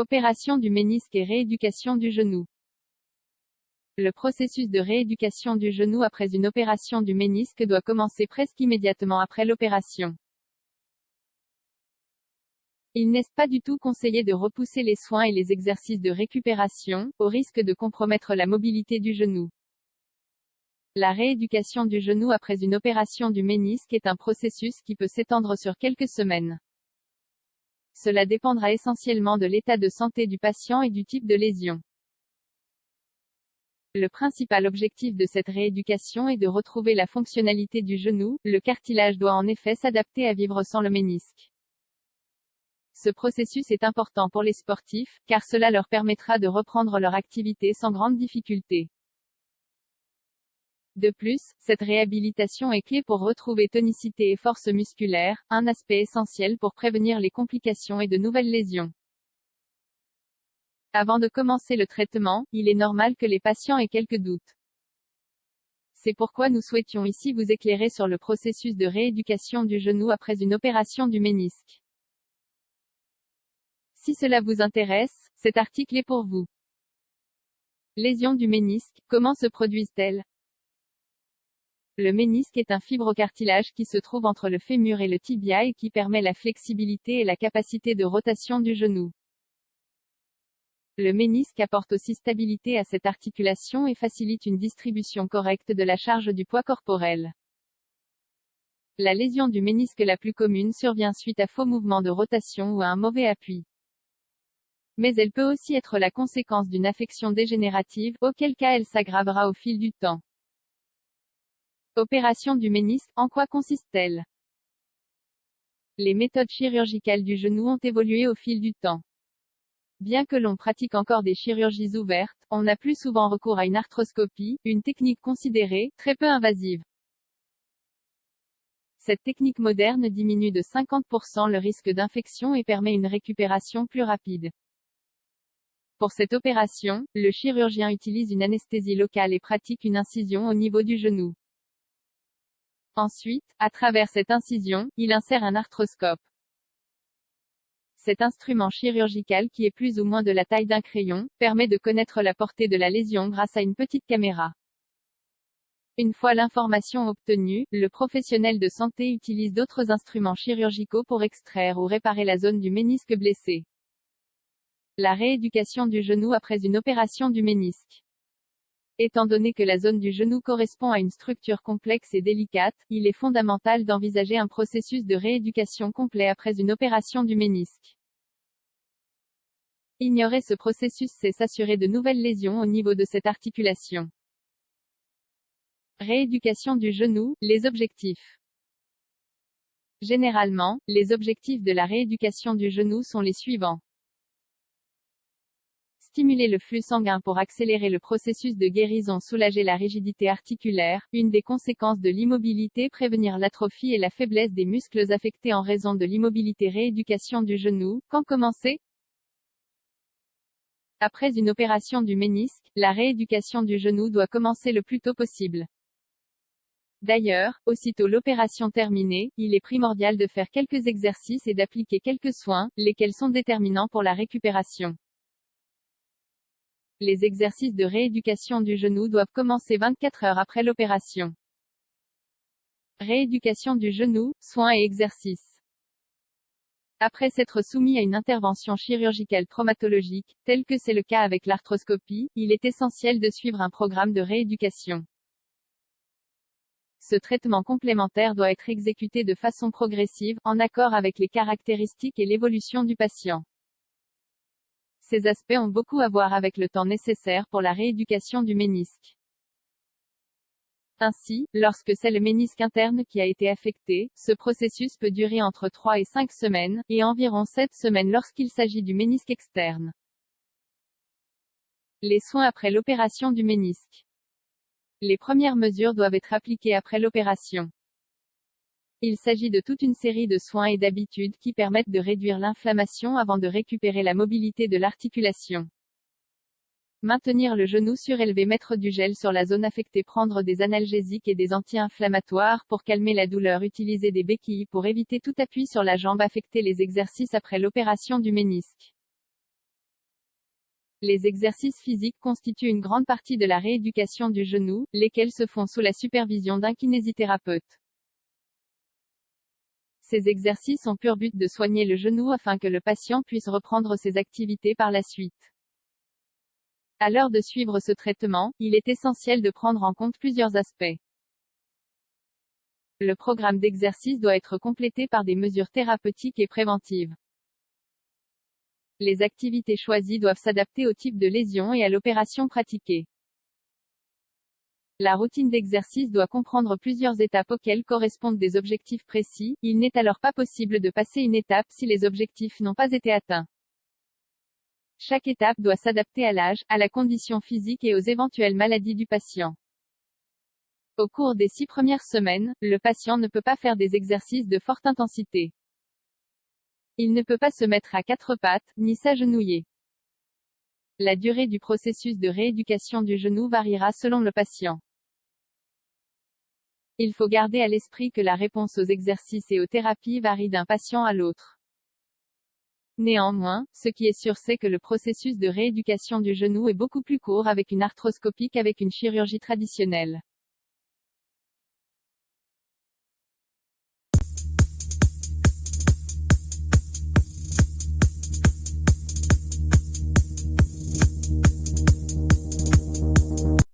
Opération du ménisque et rééducation du genou. Le processus de rééducation du genou après une opération du ménisque doit commencer presque immédiatement après l'opération. Il n'est pas du tout conseillé de repousser les soins et les exercices de récupération, au risque de compromettre la mobilité du genou. La rééducation du genou après une opération du ménisque est un processus qui peut s'étendre sur quelques semaines. Cela dépendra essentiellement de l'état de santé du patient et du type de lésion. Le principal objectif de cette rééducation est de retrouver la fonctionnalité du genou. Le cartilage doit en effet s'adapter à vivre sans le ménisque. Ce processus est important pour les sportifs, car cela leur permettra de reprendre leur activité sans grande difficulté. De plus, cette réhabilitation est clé pour retrouver tonicité et force musculaire, un aspect essentiel pour prévenir les complications et de nouvelles lésions. Avant de commencer le traitement, il est normal que les patients aient quelques doutes. C'est pourquoi nous souhaitions ici vous éclairer sur le processus de rééducation du genou après une opération du ménisque. Si cela vous intéresse, cet article est pour vous. Lésions du ménisque, comment se produisent-elles? Le ménisque est un fibrocartilage qui se trouve entre le fémur et le tibia et qui permet la flexibilité et la capacité de rotation du genou. Le ménisque apporte aussi stabilité à cette articulation et facilite une distribution correcte de la charge du poids corporel. La lésion du ménisque la plus commune survient suite à faux mouvements de rotation ou à un mauvais appui. Mais elle peut aussi être la conséquence d'une affection dégénérative, auquel cas elle s'aggravera au fil du temps. Opération du ménisque, en quoi consiste-t-elle? Les méthodes chirurgicales du genou ont évolué au fil du temps. Bien que l'on pratique encore des chirurgies ouvertes, on a plus souvent recours à une arthroscopie, une technique considérée très peu invasive. Cette technique moderne diminue de 50% le risque d'infection et permet une récupération plus rapide. Pour cette opération, le chirurgien utilise une anesthésie locale et pratique une incision au niveau du genou. Ensuite, à travers cette incision, il insère un arthroscope. Cet instrument chirurgical qui est plus ou moins de la taille d'un crayon, permet de connaître la portée de la lésion grâce à une petite caméra. Une fois l'information obtenue, le professionnel de santé utilise d'autres instruments chirurgicaux pour extraire ou réparer la zone du ménisque blessé. La rééducation du genou après une opération du ménisque. Étant donné que la zone du genou correspond à une structure complexe et délicate, il est fondamental d'envisager un processus de rééducation complet après une opération du ménisque. Ignorer ce processus, c'est s'assurer de nouvelles lésions au niveau de cette articulation. Rééducation du genou, les objectifs. Généralement, les objectifs de la rééducation du genou sont les suivants. Stimuler le flux sanguin pour accélérer le processus de guérison, soulager la rigidité articulaire, une des conséquences de l'immobilité, prévenir l'atrophie et la faiblesse des muscles affectés en raison de l'immobilité. Rééducation du genou, quand commencer? Après une opération du ménisque, la rééducation du genou doit commencer le plus tôt possible. D'ailleurs, aussitôt l'opération terminée, il est primordial de faire quelques exercices et d'appliquer quelques soins, lesquels sont déterminants pour la récupération. Les exercices de rééducation du genou doivent commencer 24 heures après l'opération. Rééducation du genou, soins et exercices. Après s'être soumis à une intervention chirurgicale traumatologique, tel que c'est le cas avec l'arthroscopie, il est essentiel de suivre un programme de rééducation. Ce traitement complémentaire doit être exécuté de façon progressive, en accord avec les caractéristiques et l'évolution du patient. Ces aspects ont beaucoup à voir avec le temps nécessaire pour la rééducation du ménisque. Ainsi, lorsque c'est le ménisque interne qui a été affecté, ce processus peut durer entre 3 et 5 semaines, et environ 7 semaines lorsqu'il s'agit du ménisque externe. Les soins après l'opération du ménisque. Les premières mesures doivent être appliquées après l'opération. Il s'agit de toute une série de soins et d'habitudes qui permettent de réduire l'inflammation avant de récupérer la mobilité de l'articulation. Maintenir le genou surélevé, mettre du gel sur la zone affectée, prendre des analgésiques et des anti-inflammatoires pour calmer la douleur, utiliser des béquilles pour éviter tout appui sur la jambe affectée. Les exercices après l'opération du ménisque. Les exercices physiques constituent une grande partie de la rééducation du genou, lesquels se font sous la supervision d'un kinésithérapeute. Ces exercices ont pour but de soigner le genou afin que le patient puisse reprendre ses activités par la suite. À l'heure de suivre ce traitement, il est essentiel de prendre en compte plusieurs aspects. Le programme d'exercice doit être complété par des mesures thérapeutiques et préventives. Les activités choisies doivent s'adapter au type de lésion et à l'opération pratiquée. La routine d'exercice doit comprendre plusieurs étapes auxquelles correspondent des objectifs précis, il n'est alors pas possible de passer une étape si les objectifs n'ont pas été atteints. Chaque étape doit s'adapter à l'âge, à la condition physique et aux éventuelles maladies du patient. Au cours des 6 premières semaines, le patient ne peut pas faire des exercices de forte intensité. Il ne peut pas se mettre à 4 pattes, ni s'agenouiller. La durée du processus de rééducation du genou variera selon le patient. Il faut garder à l'esprit que la réponse aux exercices et aux thérapies varie d'un patient à l'autre. Néanmoins, ce qui est sûr c'est que le processus de rééducation du genou est beaucoup plus court avec une arthroscopie qu'avec une chirurgie traditionnelle.